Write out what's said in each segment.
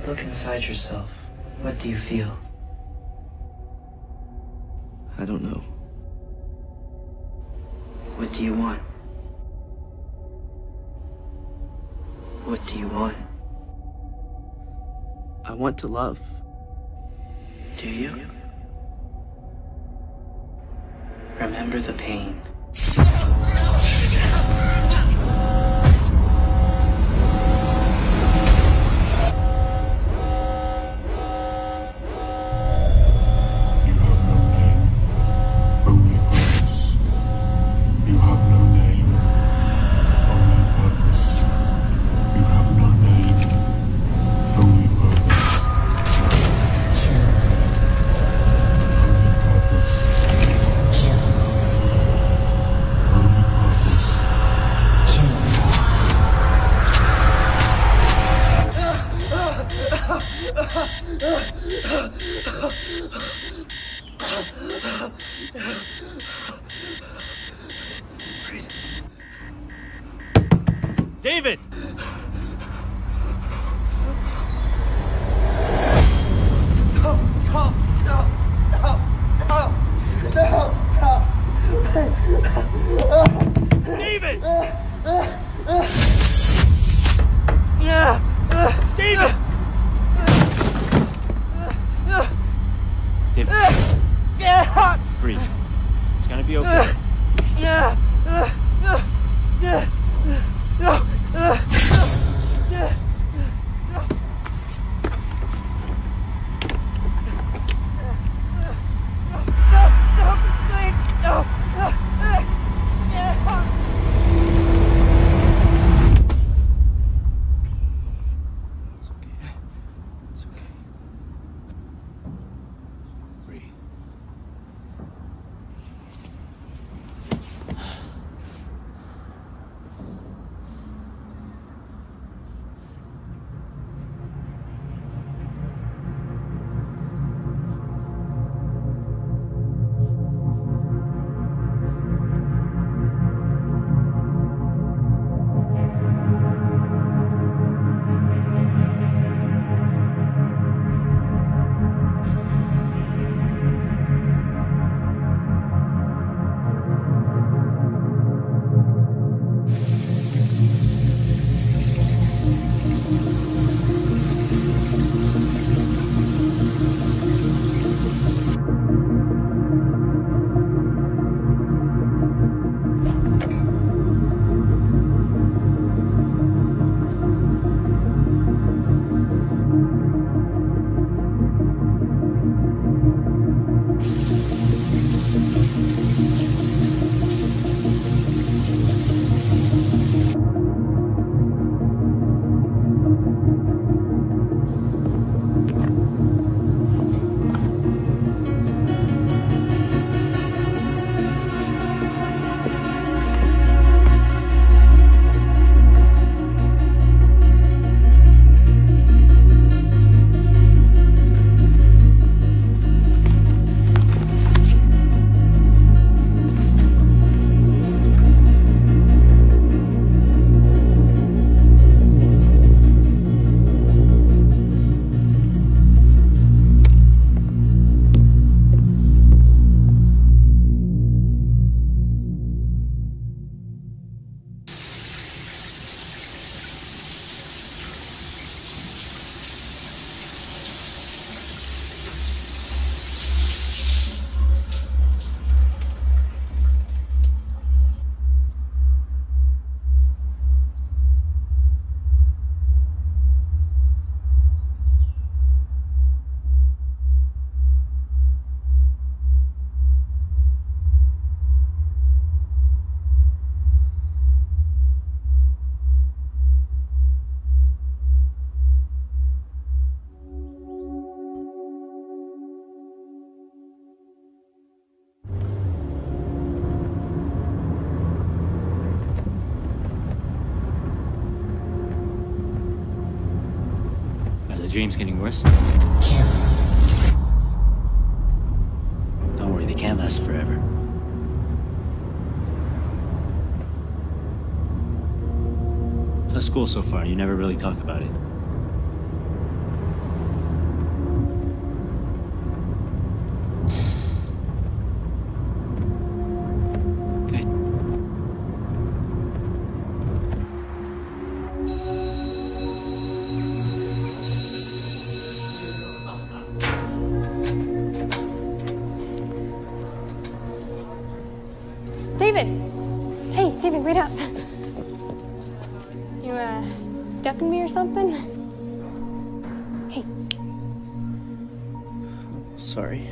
Look inside yourself. What do you feel? I don't know. What do you want? What do you want? I want to love. Do you? Remember the pain. David! David! David! David, breathe. It's gonna be okay. dream's getting worse? Don't worry, they can't last forever. How's school so far? You never really talk about it. ducking me or something? Hey. Sorry.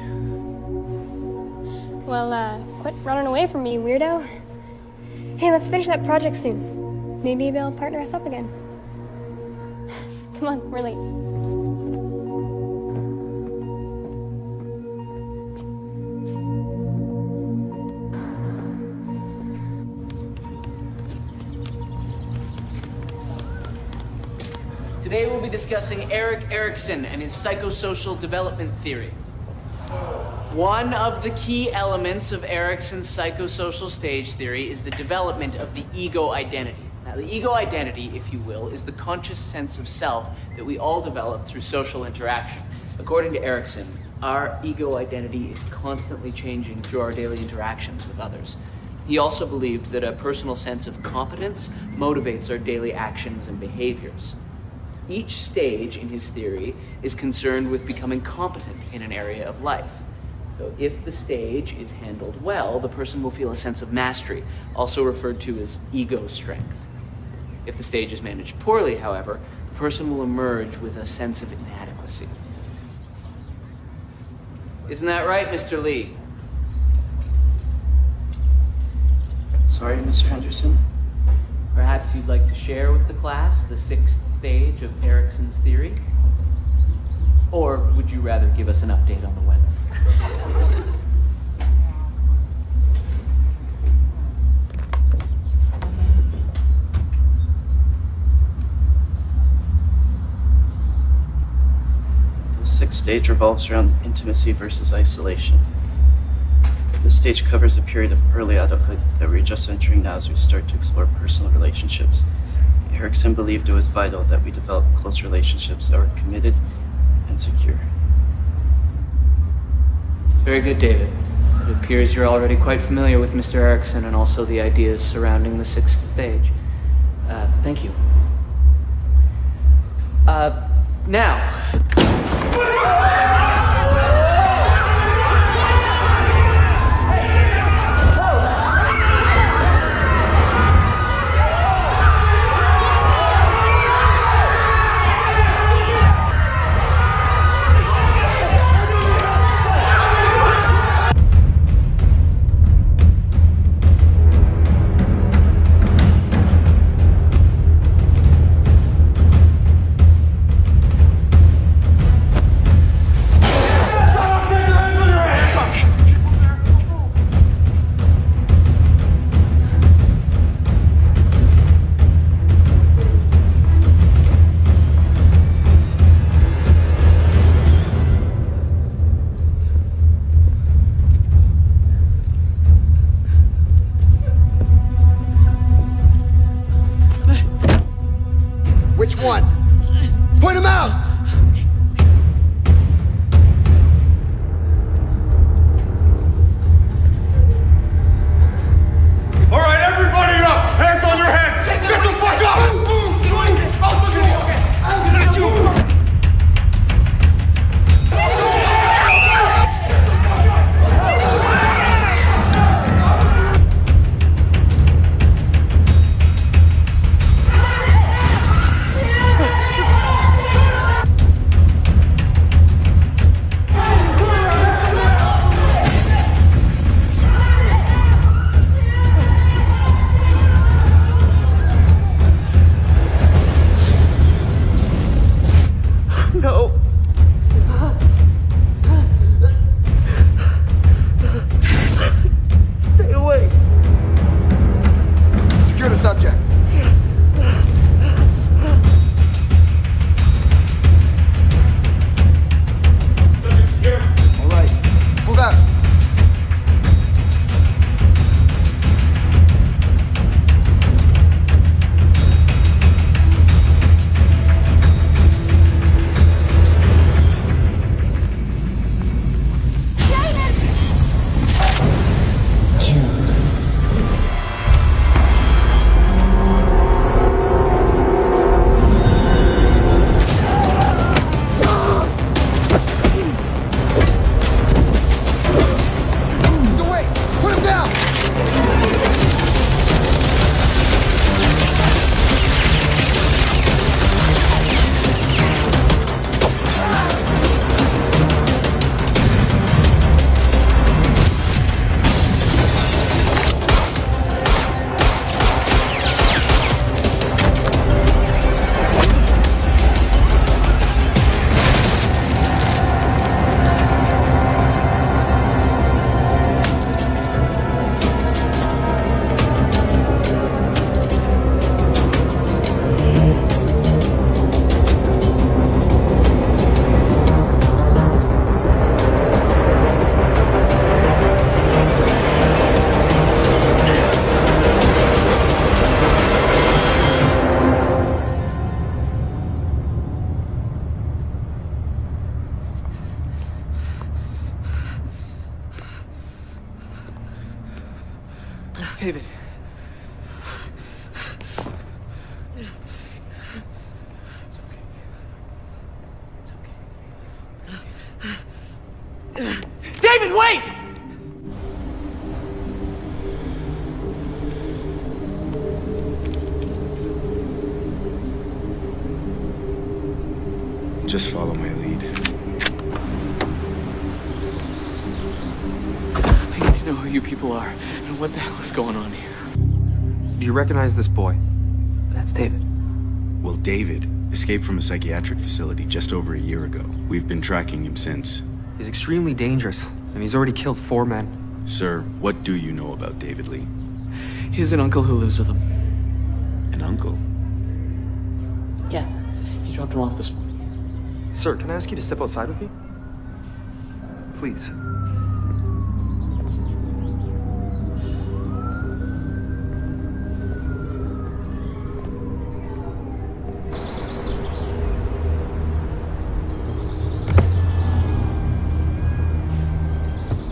Well, quit running away from me, weirdo. Hey, let's finish that project soon. Maybe they'll partner us up again. Come on, we're late. Today we'll be discussing Erik Erikson and his psychosocial development theory. One of the key elements of Erikson's psychosocial stage theory is the development of the ego identity. Now, the ego identity, if you will, is the conscious sense of self that we all develop through social interaction. According to Erikson, our ego identity is constantly changing through our daily interactions with others. He also believed that a personal sense of competence motivates our daily actions and behaviors. Each stage in his theory is concerned with becoming competent in an area of life. So if the stage is handled well, the person will feel a sense of mastery, also referred to as ego strength. If the stage is managed poorly, however, the person will emerge with a sense of inadequacy. Isn't that right, Mr. Lee? Sorry, Mr. Henderson. Perhaps you'd like to share with the class the 6th stage of Erikson's theory? Or would you rather give us an update on the weather? The 6th stage revolves around intimacy versus isolation. This stage covers a period of early adulthood that we're just entering now as we start to explore personal relationships. Erikson believed it was vital that we develop close relationships that were committed and secure. Very good, David. It appears you're already quite familiar with Mr. Erikson and also the ideas surrounding the 6th stage. Thank you. Now. Which one? Point him out! All right, everybody up! Hands on your heads! Get the fuck up! Out the door! David, wait! Just follow my lead. I need to know who you people are and what the hell is going on here. Do you recognize this boy? That's David. Well, David escaped from a psychiatric facility just over a year ago. We've been tracking him since. He's extremely dangerous, and he's already killed 4 men. Sir, what do you know about David Lee? He has an uncle who lives with him. An uncle? Yeah, he dropped him off this morning. Sir, can I ask you to step outside with me? Please.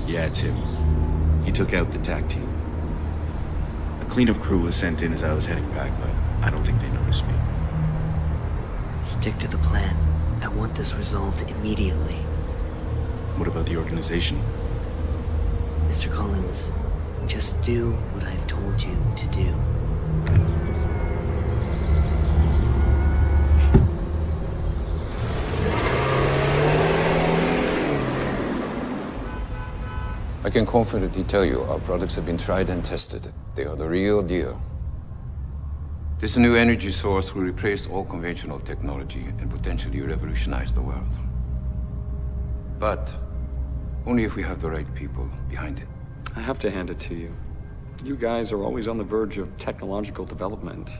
Yeah, it's him. He took out the TAC team. A cleanup crew was sent in as I was heading back, but I don't think they noticed me. Stick to the plan. I want this resolved immediately. What about the organization? Mr. Collins, just do what I've told you to do. I can confidently tell you our products have been tried and tested. They are the real deal. This new energy source will replace all conventional technology and potentially revolutionize the world. But only if we have the right people behind it. I have to hand it to you. You guys are always on the verge of technological development.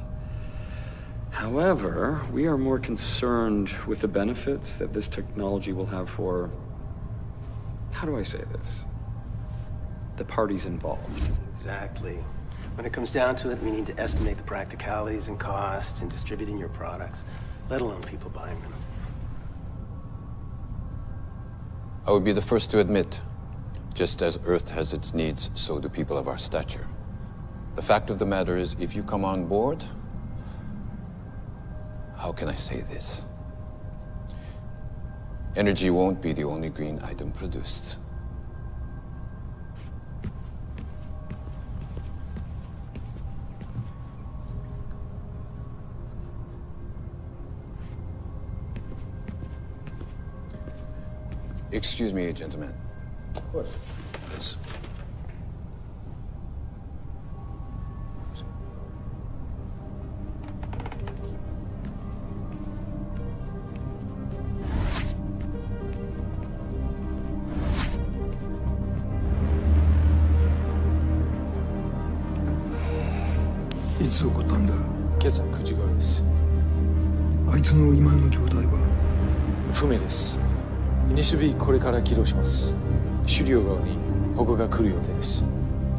However, we are more concerned with the benefits that this technology will have for... how do I say this? The parties involved. Exactly. When it comes down to it, we need to estimate the practicalities and costs in distributing your products, let alone people buying them. I would be the first to admit, just as Earth has its needs, so do people of our stature. The fact of the matter is, if you come on board, how can I say this? Energy won't be the only green item produced. Excuse me, gentlemen. Of course. Yes.いつ起こったんだ？今朝9時頃です。あいつの今の状態は？不明です。イニシビこれから起動します。狩猟側に報告が来る予定です。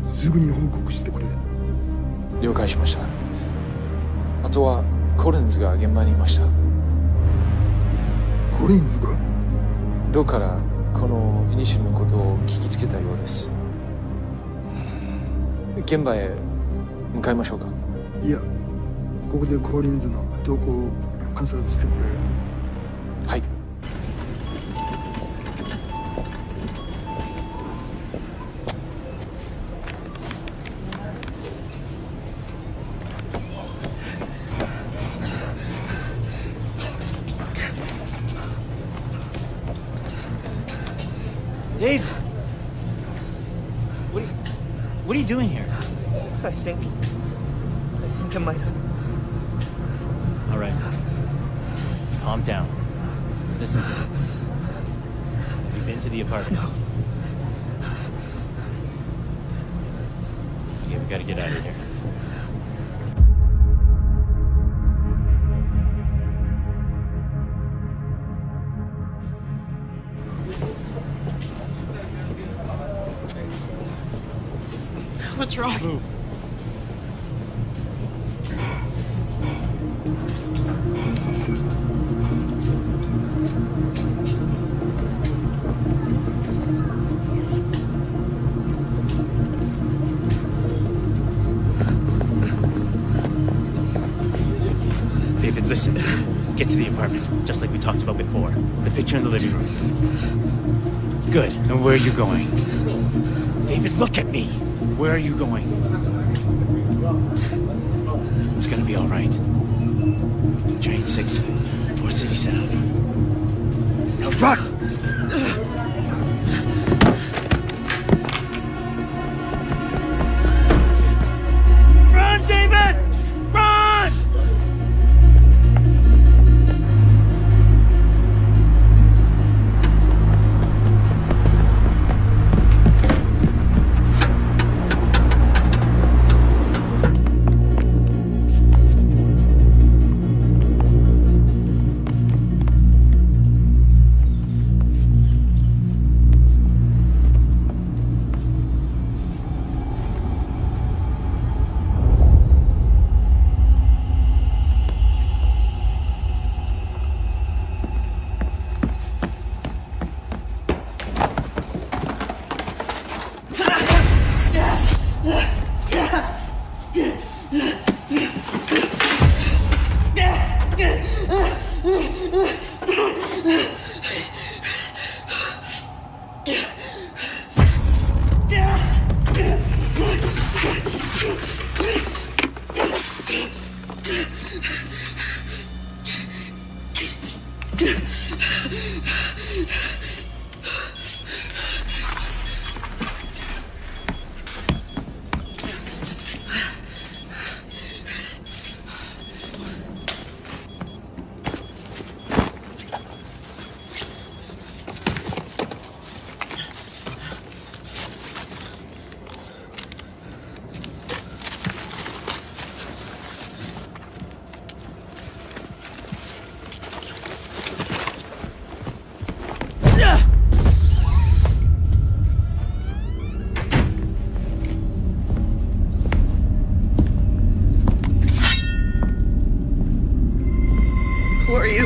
すぐに報告してくれ。了解しました。あとはコリンズが現場にいました。コリンズが？どうからこのイニシルのことを聞きつけたようです。現場へ向かいましょうか。いや、ここでコリンズの動向を観察してくれ。はい。Dave! What are you doing here? I think I might have... All right. Calm down. Listen to me. Have you been to the apartment? No. Okay, we gotta get out of here. What's wrong? Move. David, listen. Get to the apartment, just like we talked about before. The picture in the living room. Good. And where are you going? David, look at me. Where are you going? It's gonna be all right. Train 6, 4 City Setup. Now run! Run, David! Run! Who are you?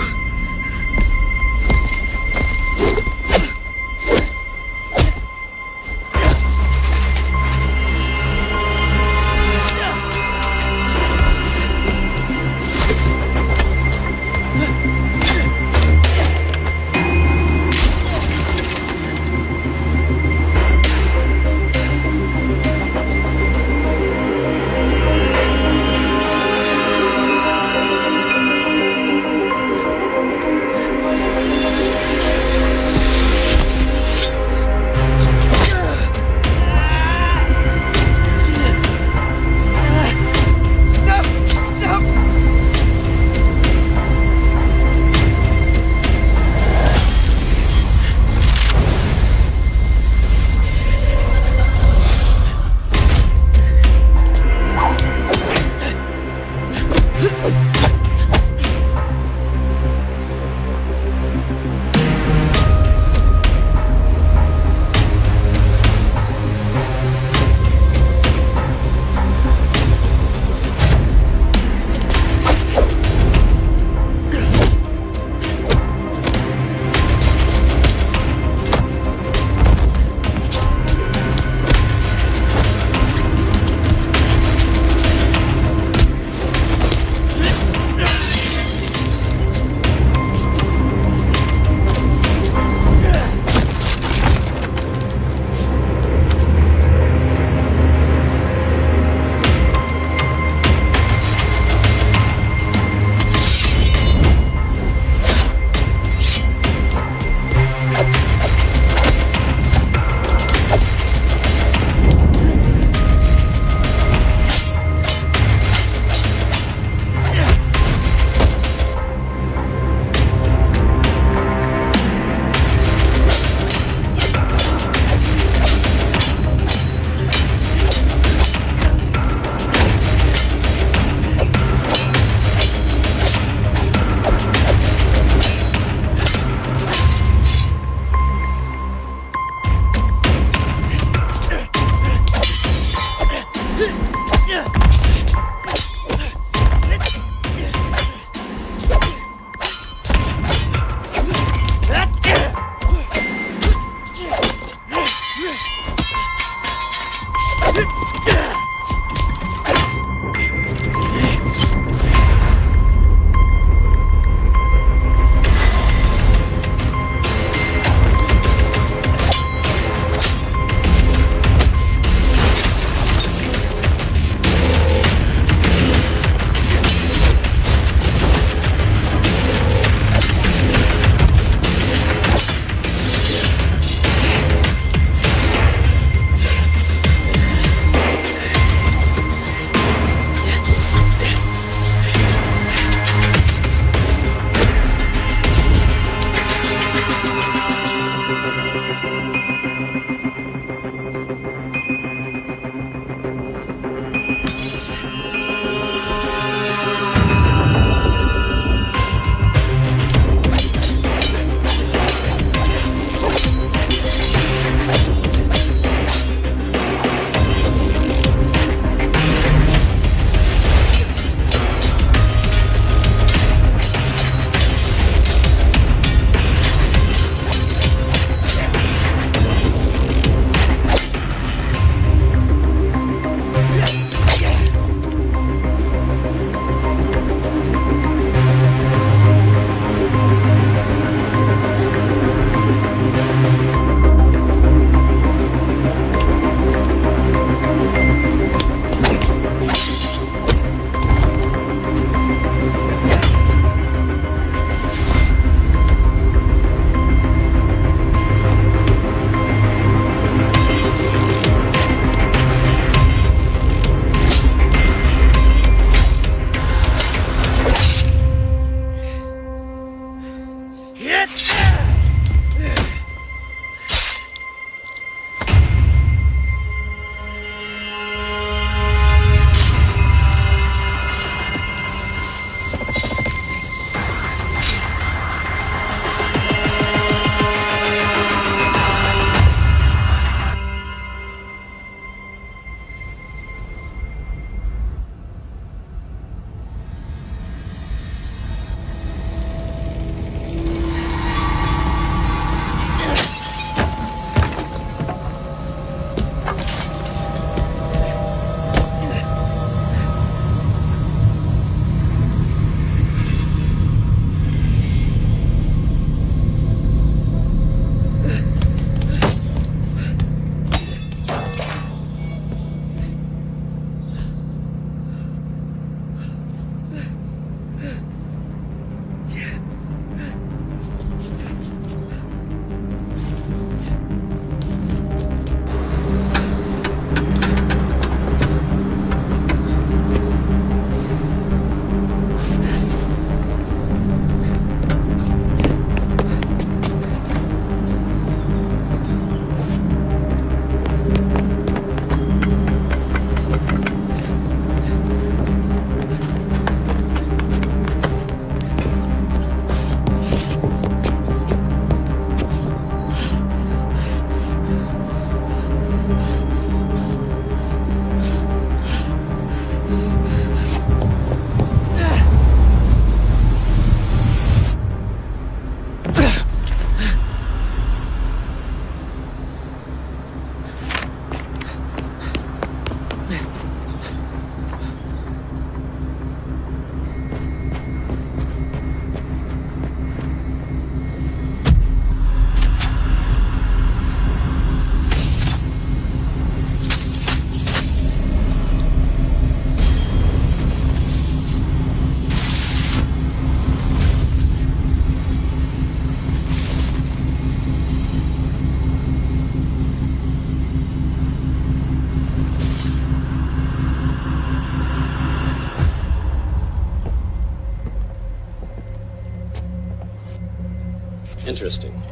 Interesting.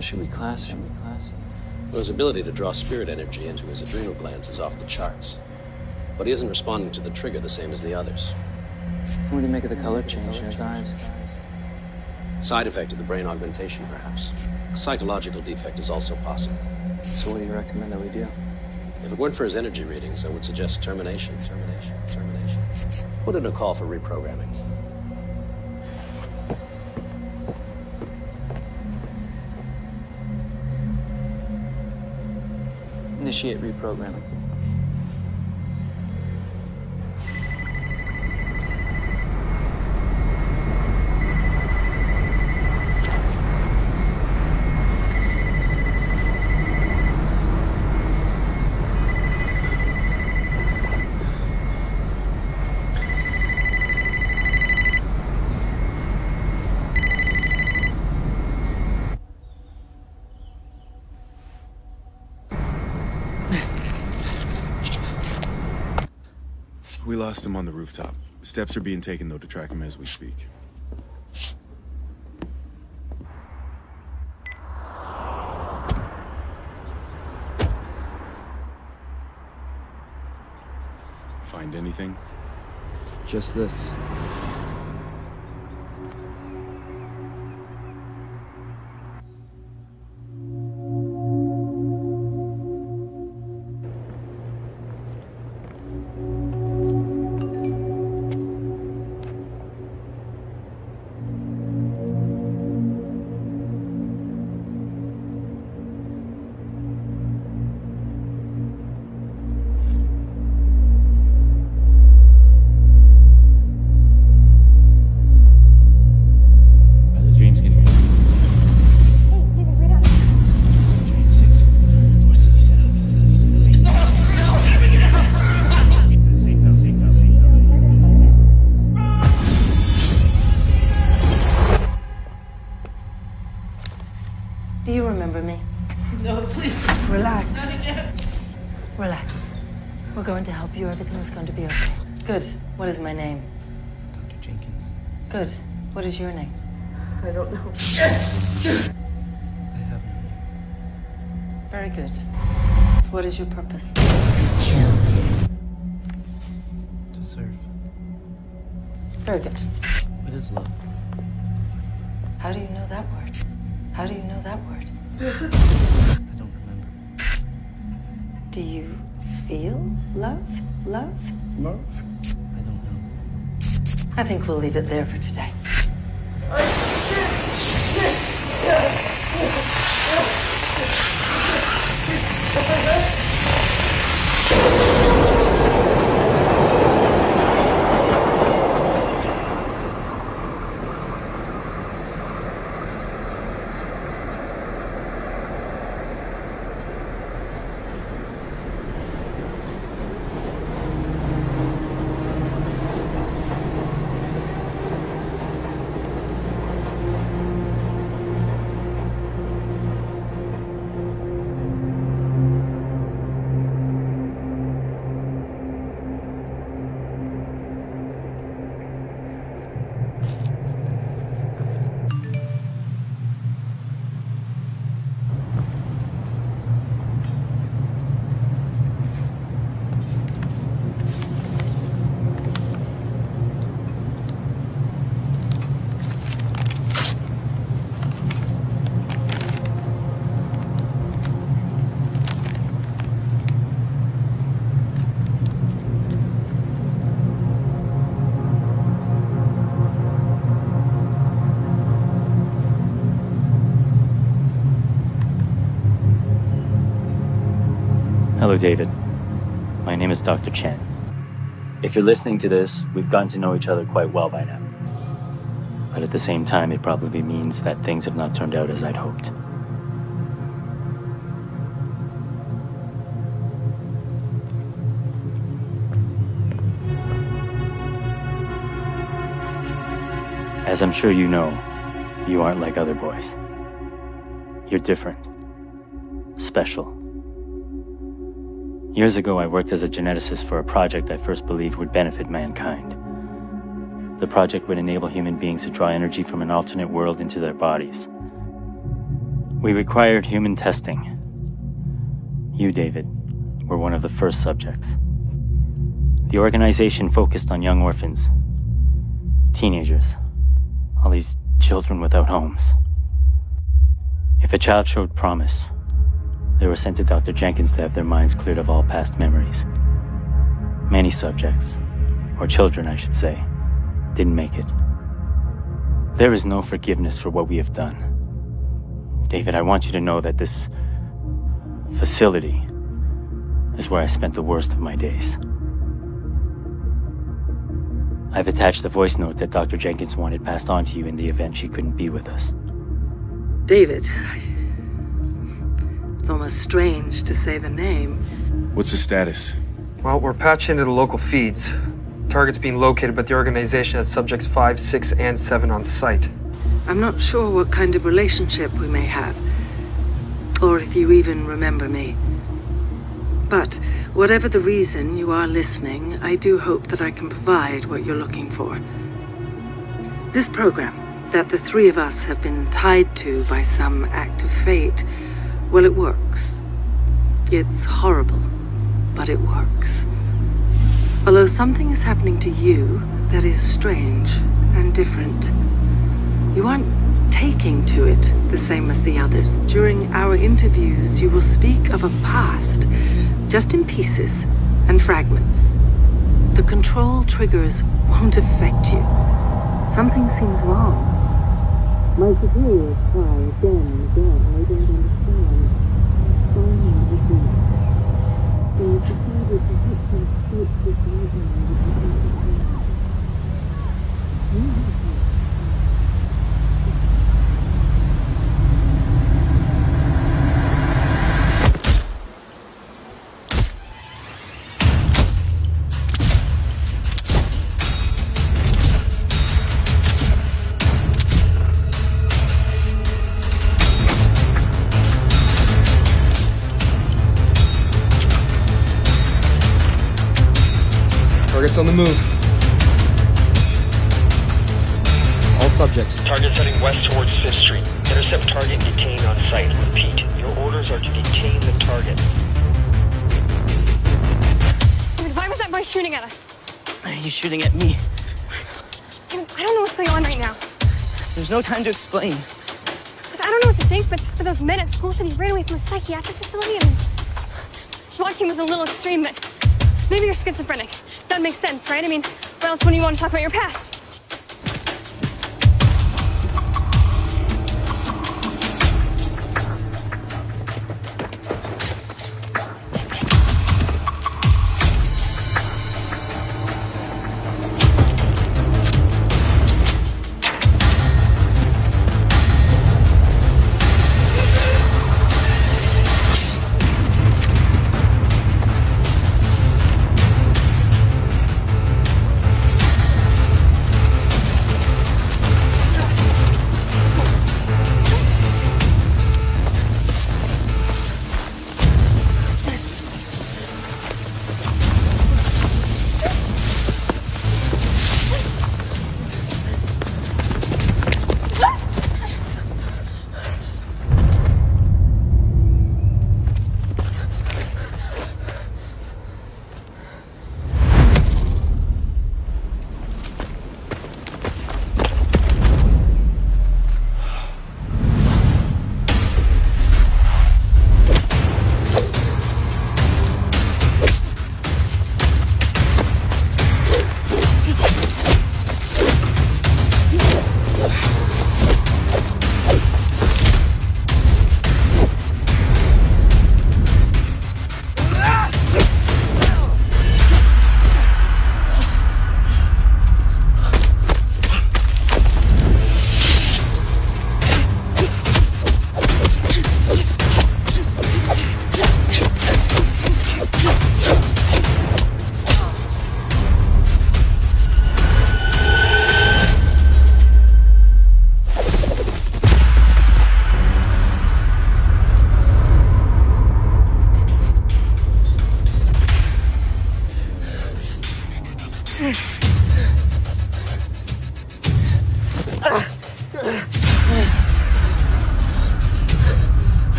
Should we class him? Well, his ability to draw spirit energy into his adrenal glands is off the charts. But he isn't responding to the trigger the same as the others. What do you make of the color change in his eyes? Side effect of the brain augmentation, perhaps. A psychological defect is also possible. So what do you recommend that we do? If it weren't for his energy readings, I would suggest termination. Put in a call for reprogramming. Initiate reprogramming. We lost him on the rooftop. Steps are being taken, though, to track him as we speak. Find anything? Just this. Do you remember me? No, please. Relax. Relax. We're going to help you. Everything's going to be okay. Good. What is my name? Dr. Jenkins. Good. What is your name? I don't know. I have no name. Very good. What is your purpose? To serve. Very good. What is love? How do you know that word? How do you know that word? I don't remember. Do you feel love? Love? Love? I don't know. I think we'll leave it there for today. Hello, David. My name is Dr. Chen. If you're listening to this, we've gotten to know each other quite well by now. But at the same time, it probably means that things have not turned out as I'd hoped. As I'm sure you know, you aren't like other boys. You're different. Special. Years ago, I worked as a geneticist for a project I first believed would benefit mankind. The project would enable human beings to draw energy from an alternate world into their bodies. We required human testing. You, David, were one of the first subjects. The organization focused on young orphans, teenagers, all these children without homes. If a child showed promise, they were sent to Dr. Jenkins to have their minds cleared of all past memories. Many subjects, or children I should say, didn't make it. There is no forgiveness for what we have done. David, I want you to know that this facility is where I spent the worst of my days. I've attached the voice note that Dr. Jenkins wanted passed on to you in the event she couldn't be with us. David, it's almost strange to say the name. What's the status? Well, we're patched into the local feeds. Target's being located, but the organization has subjects 5, 6, and 7 on site. I'm not sure what kind of relationship we may have, or if you even remember me. But whatever the reason you are listening, I do hope that I can provide what you're looking for. This program that the three of us have been tied to by some act of fate, well, it works. It's horrible, but it works. Although something is happening to you that is strange and different. You aren't taking to it the same as the others. During our interviews, you will speak of a past, just in pieces and fragments. The control triggers won't affect you. Something seems wrong. My superiors try again and again. I don't understand. They decided to hit some state this evening. Target's on the move. All subjects. Target's heading west towards 5th Street. Intercept target and detain on site. Repeat, your orders are to detain the target. Dude, why was that boy shooting at us? He's shooting at me. Dude, I don't know what's going on right now. There's no time to explain. Like, I don't know what to think, but those men at school said he ran away from a psychiatric facility. And watching was a little extreme, but maybe you're schizophrenic. That makes sense, right? I mean, what else when you want to talk about your past?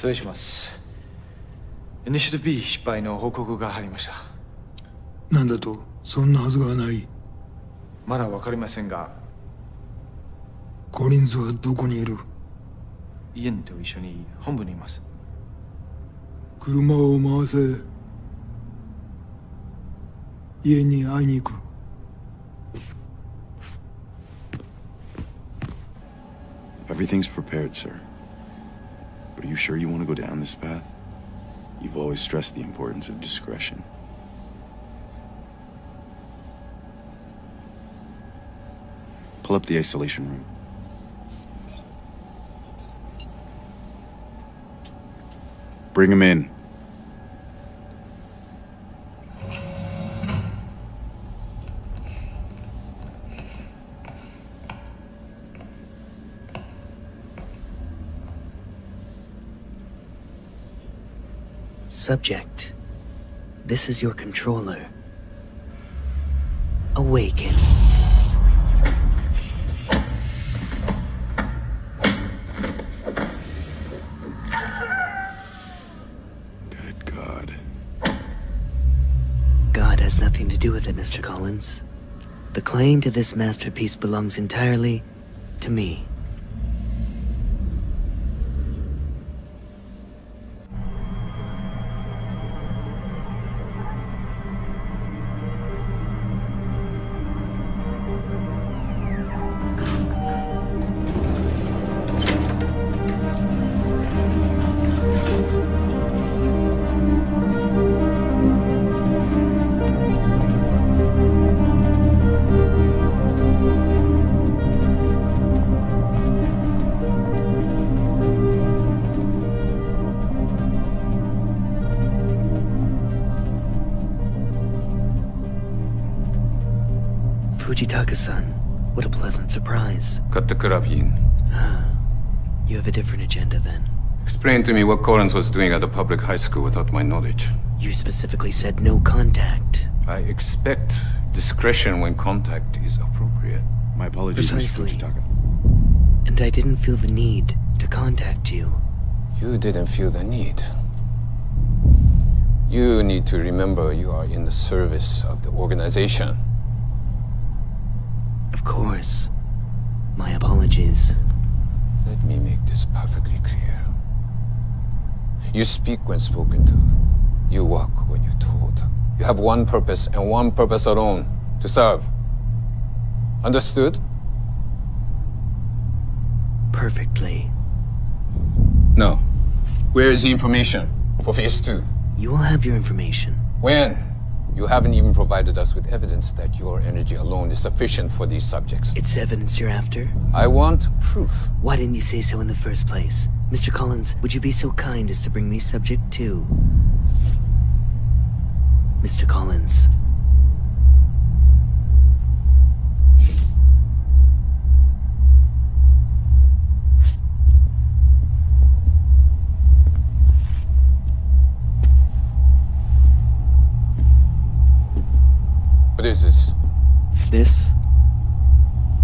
失礼します。イニシアティブ B 失敗の報告が入りました。なんだと？そんなはずがない。まだわかりませんが、コリンズはどこにいる？イエンと一緒に本部にいます。車を回せ。家に会いに行く。Everything's prepared, sir. But are you sure you want to go down this path? You've always stressed the importance of discretion. Pull up the isolation room. Bring him in. Subject, this is your controller. Awaken. Good God. God has nothing to do with it, Mr. Collins. The claim to this masterpiece belongs entirely to me. Fujitaka-san, what a pleasant surprise. Cut the crap, Yin. You have a different agenda then. Explain to me what Collins was doing at a public high school without my knowledge. You specifically said no contact. I expect discretion when contact is appropriate. My apologies, Precisely. Mr. Fujitaka. And I didn't feel the need to contact you. You didn't feel the need. You need to remember you are in the service of the organization. Of course. My apologies. Let me make this perfectly clear. You speak when spoken to. You walk when you're told. You have one purpose and one purpose alone: to serve. Understood? Perfectly. No. Where is the information for Phase 2? You will have your information. When? You haven't even provided us with evidence that your energy alone is sufficient for these subjects. It's evidence you're after? I want proof. Why didn't you say so in the first place? Mr. Collins, would you be so kind as to bring me subject 2? Mr. Collins. What is this? This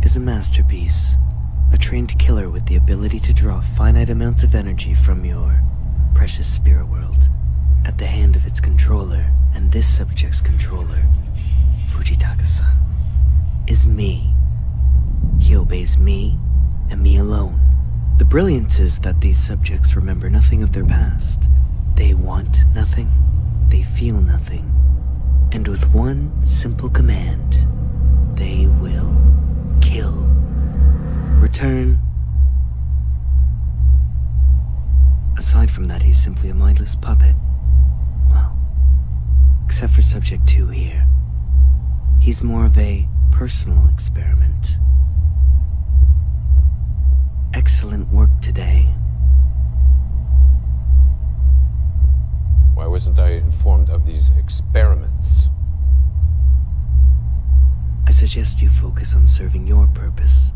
is a masterpiece. A trained killer with the ability to draw finite amounts of energy from your precious spirit world at the hand of its controller. And this subject's controller, Fujitaka-san, is me. He obeys me and me alone. The brilliance is that these subjects remember nothing of their past. They want nothing. They feel nothing. And with one simple command, they will kill. Return. Aside from that, he's simply a mindless puppet. Well, except for Subject 2 here. He's more of a personal experiment. Excellent work today. Why wasn't I informed of these experiments? I suggest you focus on serving your purpose,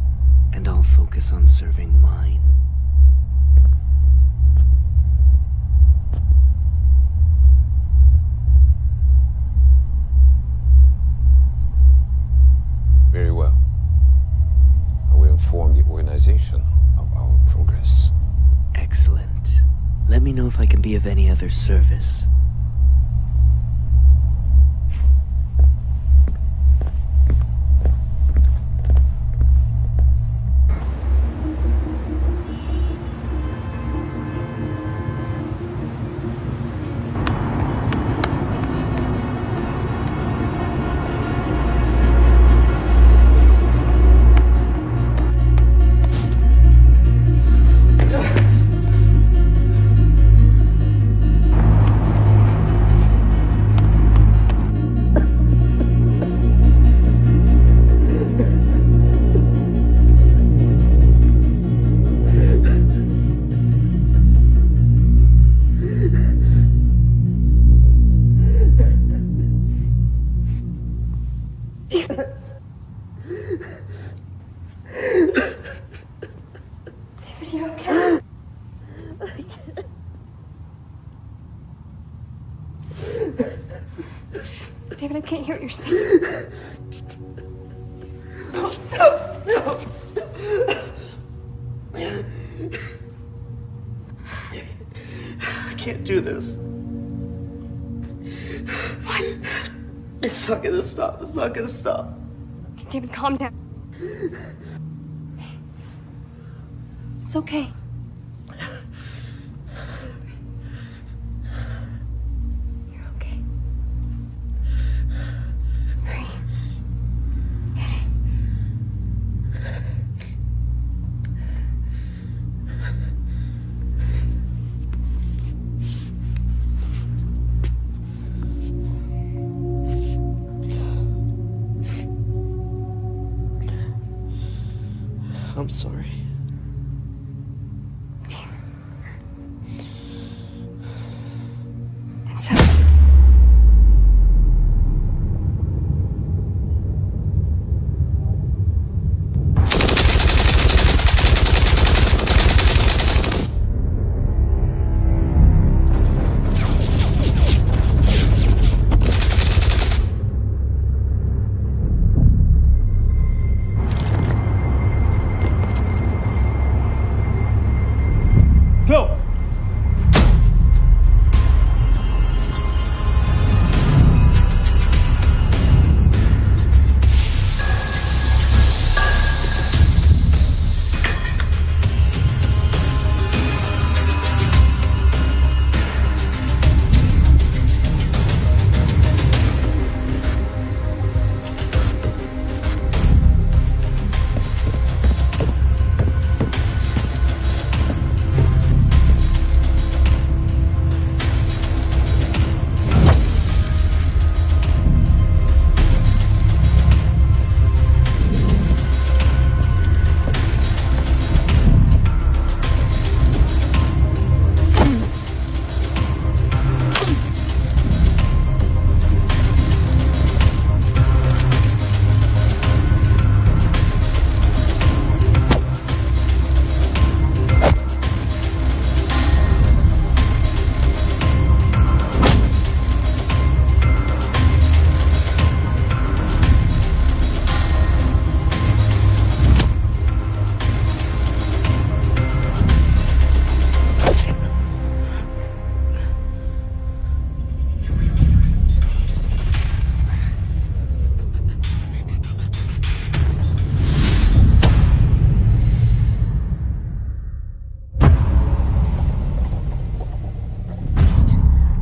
and I'll focus on serving mine. Very well. I will inform the organization of our progress. Excellent. Let me know if I can be of any other service. David, I can't hear what you're saying. I can't do this. What? It's not gonna stop. It's not gonna stop. David, calm down. It's okay. You're okay. Hurry. I'm sorry. It's okay. Go!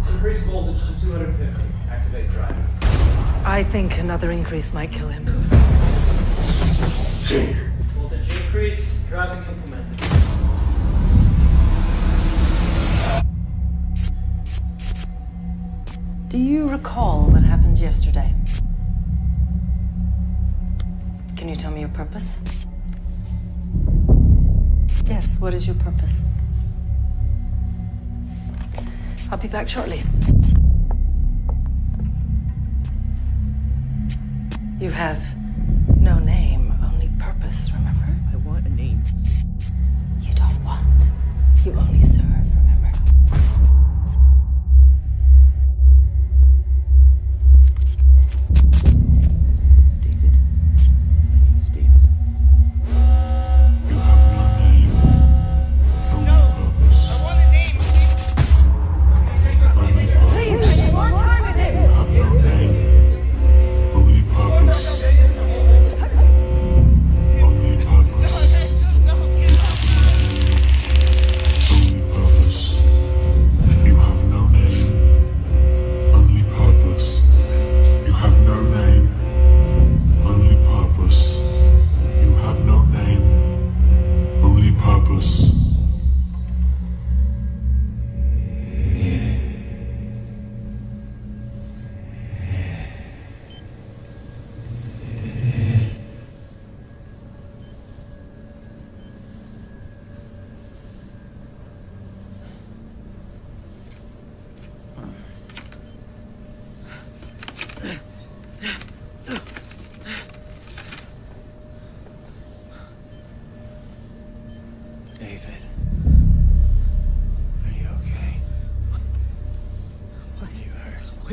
Increase voltage to 250. Activate driver. I think another increase might kill him. Voltage increase. Driving implemented. Do you recall what happened yesterday? Can you tell me your purpose? Yes, what is your purpose? I'll be back shortly. You have no name, only purpose, remember? I want a name. You don't want. You only serve, remember? David. My name is David. You have no name. No purpose. I want a name.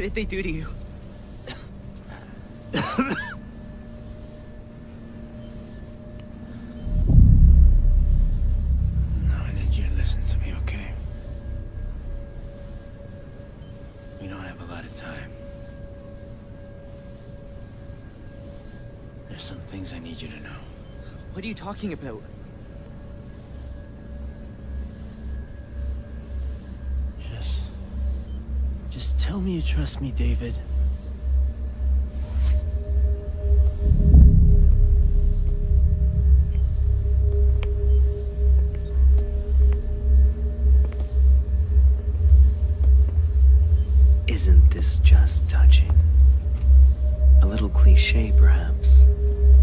What did they do to you? Now I need you to listen to me, okay? We don't have a lot of time. There's some things I need you to know. What are you talking about? Just tell me you trust me, David. Isn't this just touching? A little cliche, perhaps,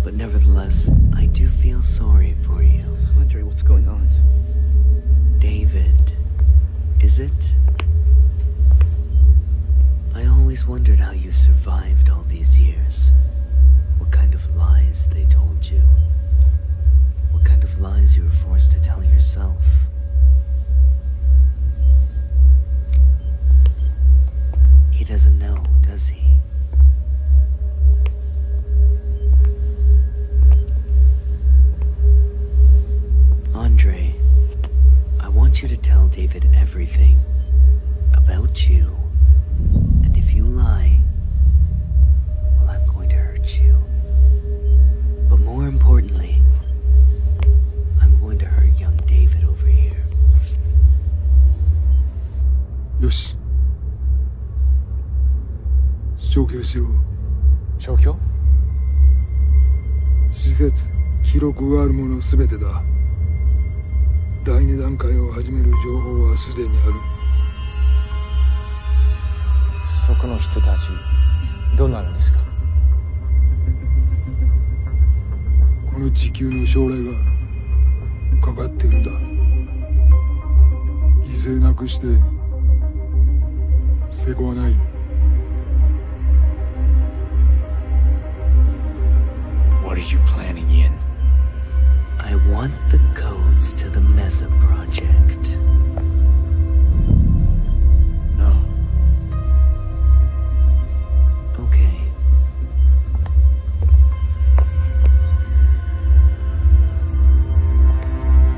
but nevertheless, I do feel sorry for you. Andre, what's going on? David, is it? I always wondered how you survived all these years. What kind of lies they told you. What kind of lies you were forced to tell yourself. He doesn't know, does he? Andre, I want you to tell David everything about you. And if you lie, well, I'm going to hurt you. But more importantly, I'm going to hurt young David over here. よし。消去しろ。消去？施設、記録があるものすべてだ。第二段階を始める情報はすでにある。そこの人たち、どうなるんですか？この地球の将来がかかっているんだ。犠牲なくして成功はない。What are you planning, Yin? I want the codes to the Mesa project. No. Okay.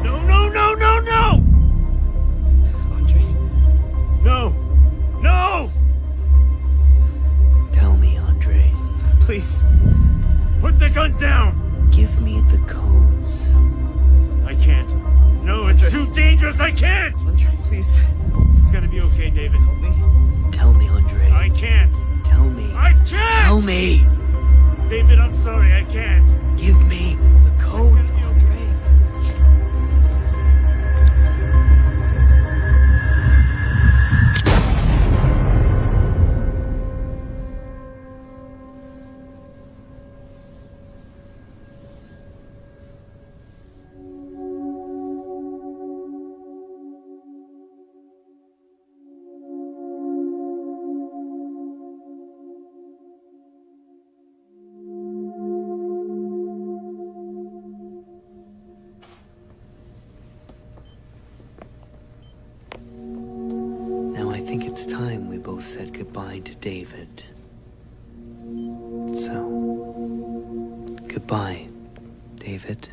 No, no, no, no, no! Andre? No! No! Tell me, Andre. Please. Put the gun down! Give me the codes. I can't. No, it's too dangerous. I can't! Andre, please. It's gonna be okay, David. Help me. Tell me, Andre. I can't. Tell me. I can't! Tell me! David, I'm sorry. I can't. Give me the codes, Andre. Now I think it's time we both said goodbye to David. So, goodbye, David.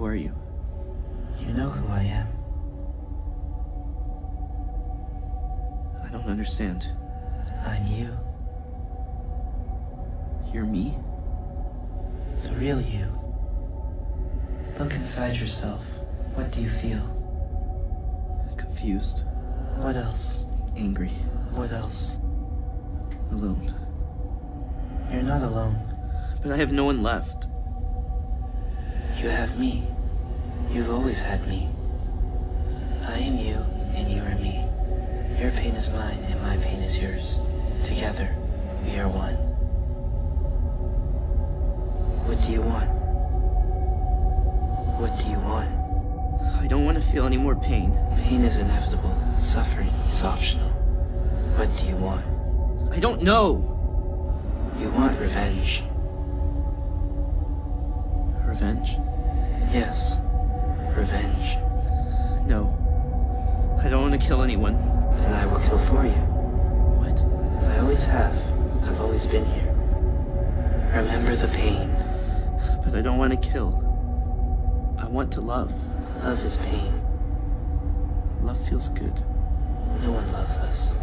Who are you? You know who I am. I don't understand. I'm you. You're me? The real you. Look inside yourself. What do you feel? Confused. What else? Angry. What else? Alone. You're not alone. But I have no one left. You have me. You've always had me. I am you, and you are me. Your pain is mine, and my pain is yours. Together, we are one. What do you want? What do you want? I don't want to feel any more pain. Pain is inevitable. Suffering is optional. What do you want? I don't know. You want revenge. Revenge? Yes. Revenge. No. I don't want to kill anyone. Then I will kill for you. What? I always have. I've always been here. Remember the pain. But I don't want to kill. I want to love. Love is pain. Love feels good. No one loves us.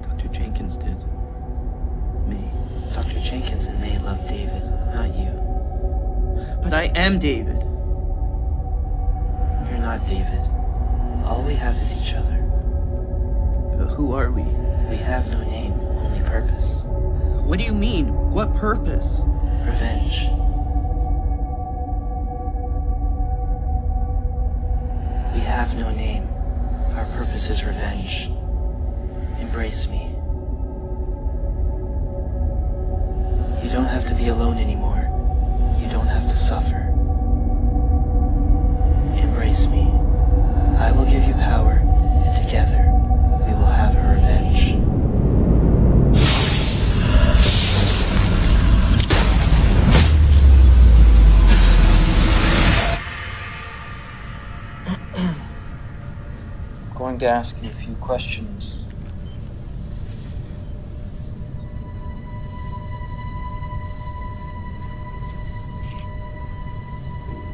Dr. Jenkins did. May. Dr. Jenkins and May love David, not you. But I am David. You're not David. All we have is each other. But who are we? We have no name, only purpose. What do you mean? What purpose? Revenge. We have no name. Our purpose is revenge. Embrace me. You don't have to be alone anymore. You don't have to suffer. Embrace me. I will give you power, and together, we will have a revenge. I'm going to ask you a few questions.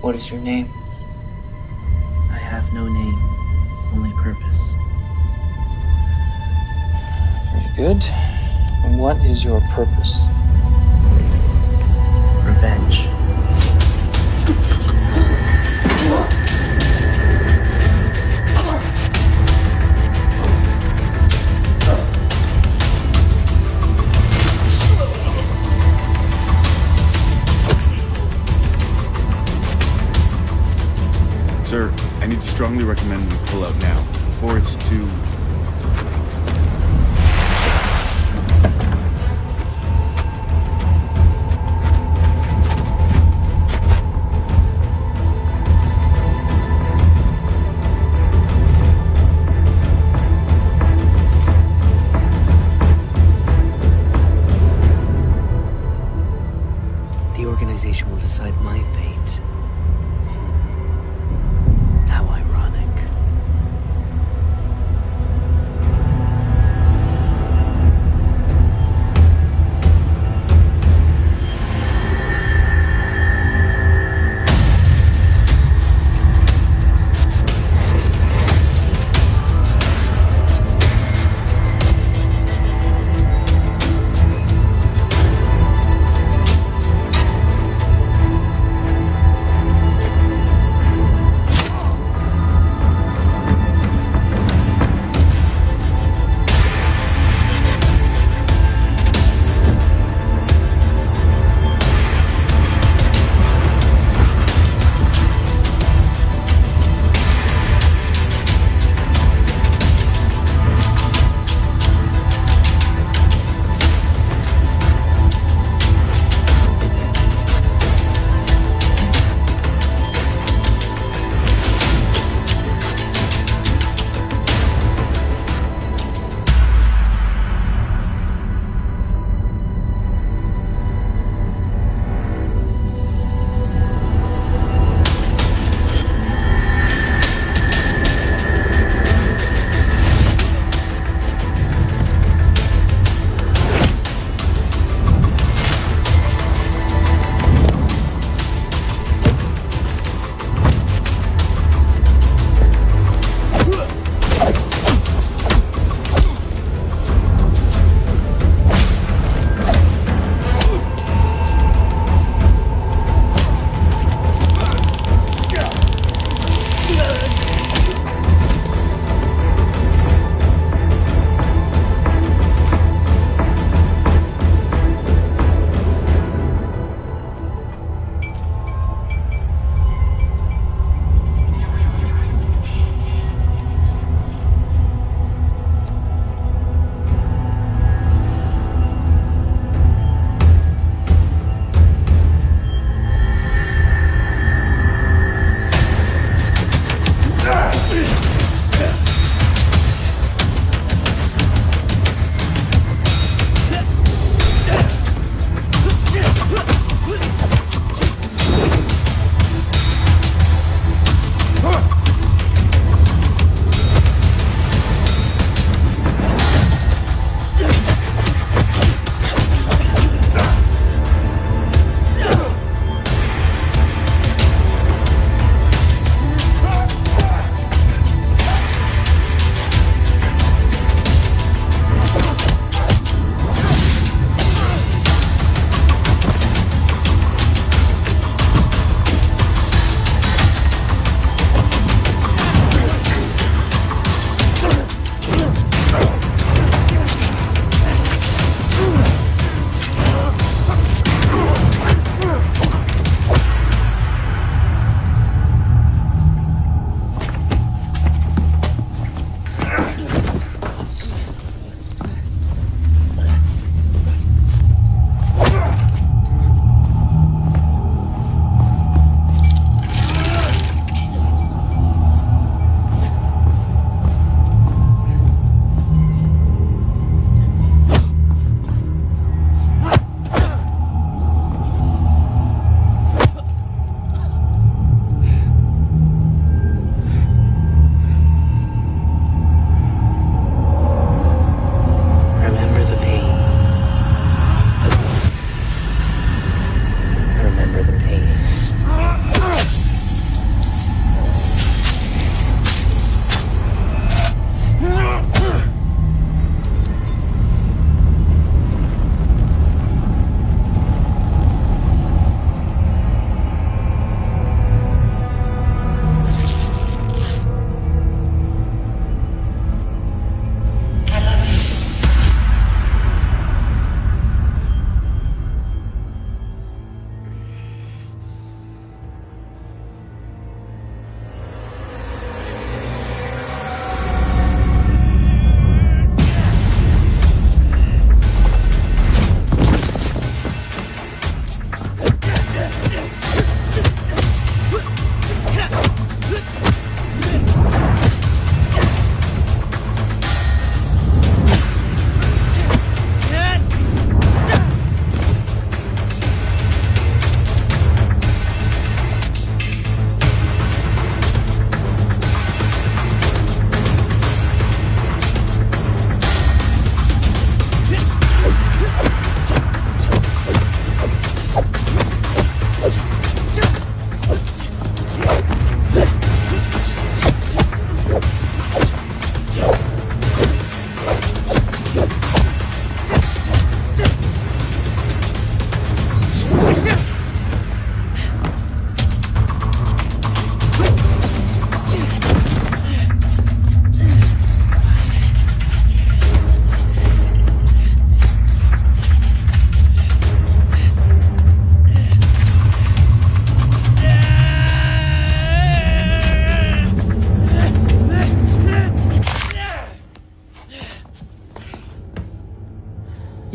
What is your name? I have no name, only purpose. Very good. And what is your purpose? Revenge. Sir, I need to strongly recommend we pull out now, before it's too... The organization will decide my fate. How ironic.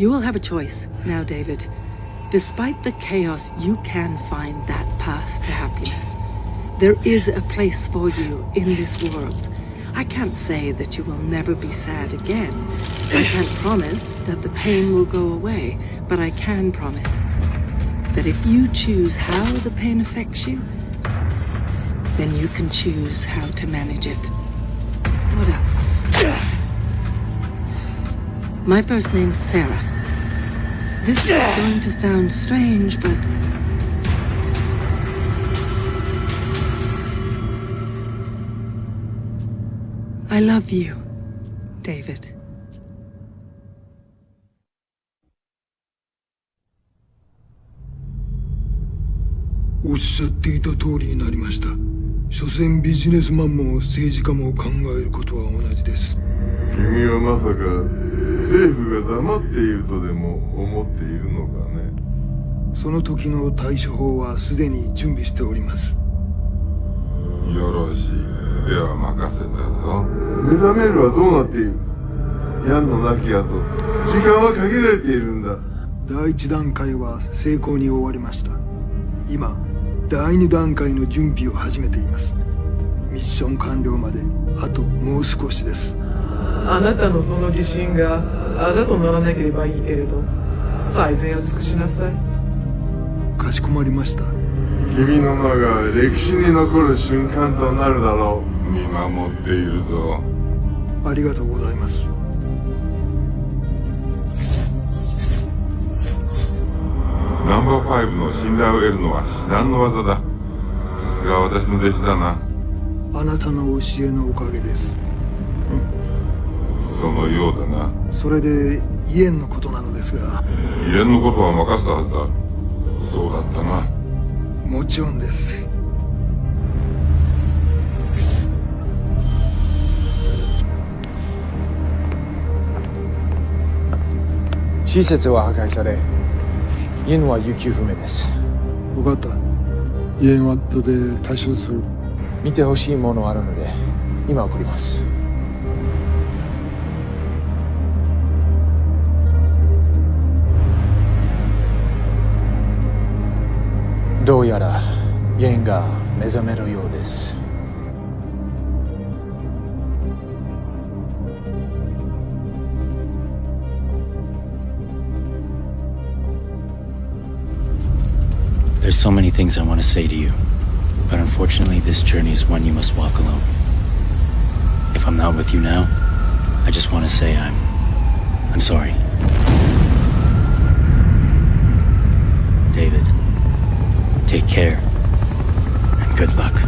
You will have a choice now, David. Despite the chaos, you can find that path to happiness. There is a place for you in this world. I can't say that you will never be sad again. I can't promise that the pain will go away, but I can promise that if you choose how the pain affects you, then you can choose how to manage it. What else? My first name's Sarah. This is going to sound strange, but I love you, David. おっしゃっていた通りになりました。所詮ビジネスマンも政治家も考えることは同じです。君はまさか政府が黙っているとでも思っているのかね。その時の対処法はすでに準備しております。よろしい。では任せたぞ。目覚めるはどうなっている？ヤンの亡き後、時間は限られているんだ。第一段階は成功に終わりました。今、第二段階の準備を始めています。ミッション完了まであともう少しです。あなたのその疑心があだとならなければいいけれど、最善を尽くしなさい。かしこまりました。君の名が歴史に残る瞬間となるだろう。見守っているぞ。ありがとうございます。ナンバー5の信頼を得るのは至難の技だ。さすが私の弟子だな。あなたの教えのおかげです。そのようだな。それでイエンのことなのですが。イエンのことは任せたはずだ。そうだったな。もちろんです。施設は破壊され、イエンは行方不明です。分かった。イエンは後で対処する。見てほしいものあるので、今送ります。どうやらイエンが目覚めるようです。There's so many things I want to say to you, but unfortunately this journey is one you must walk alone. If I'm not with you now, I just want to say I'm sorry. David, take care, and good luck.